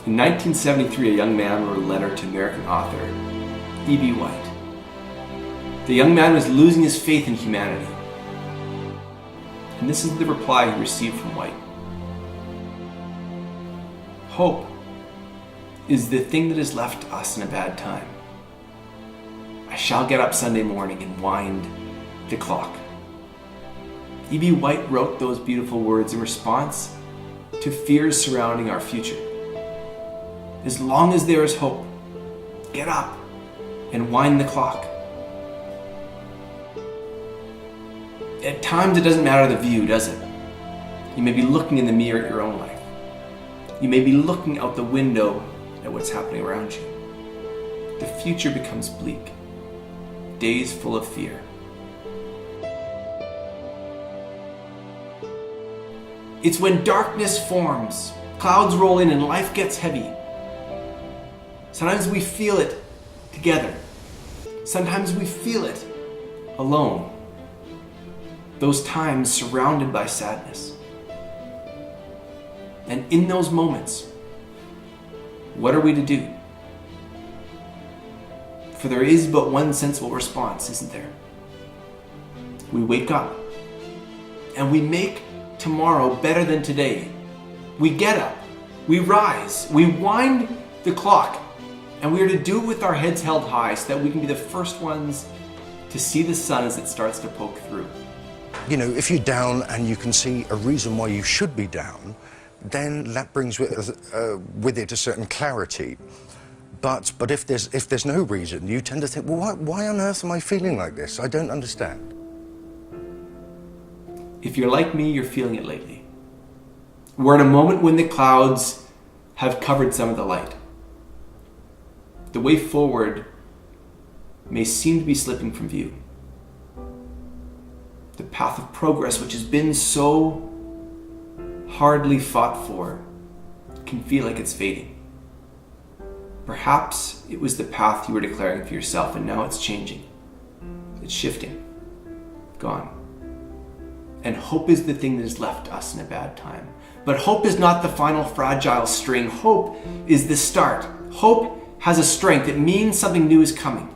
In 1973, a young man wrote a letter to American author E.B. White. The young man was losing his faith in humanity. And this is the reply he received from White. Hope is the thing that is left to us in a bad time. I shall get up Sunday morning and wind the clock. E.B. White wrote those beautiful words in response to fears surrounding our future. As long as there is hope, get up and wind the clock. At times it doesn't matter the view, does it? You may be looking in the mirror at your own life. You may be looking out the window at what's happening around you. The future becomes bleak, days full of fear. It's when darkness forms, clouds roll in, and life gets heavy. Sometimes we feel it together. Sometimes we feel it alone. Those times surrounded by sadness. And in those moments, what are we to do? For there is but one sensible response, isn't there? We wake up and we make tomorrow better than today. We get up, we rise, we wind the clock, and we are to do it with our heads held high so that we can be the first ones to see the sun as it starts to poke through. You know, if you're down and you can see a reason why you should be down, then that brings with it a certain clarity. But if there's no reason, you tend to think, well, why on earth am I feeling like this? I don't understand. If you're like me, you're feeling it lately. We're in a moment when the clouds have covered some of the light. The way forward may seem to be slipping from view. The path of progress, which has been so hardly fought for, can feel like it's fading. Perhaps it was the path you were declaring for yourself, and now it's changing. It's shifting. Gone. And hope is the thing that is left us in a bad time. But hope is not the final fragile string. Hope is the start. Hope has a strength. It means something new is coming.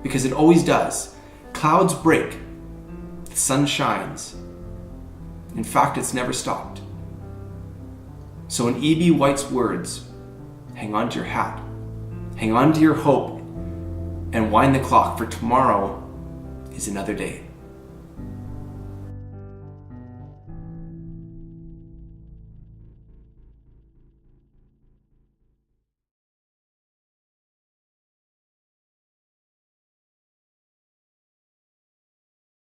Because it always does. Clouds break. The sun shines. In fact, it's never stopped. So in E.B. White's words, hang on to your hat. Hang on to your hope. And wind the clock, for tomorrow is another day.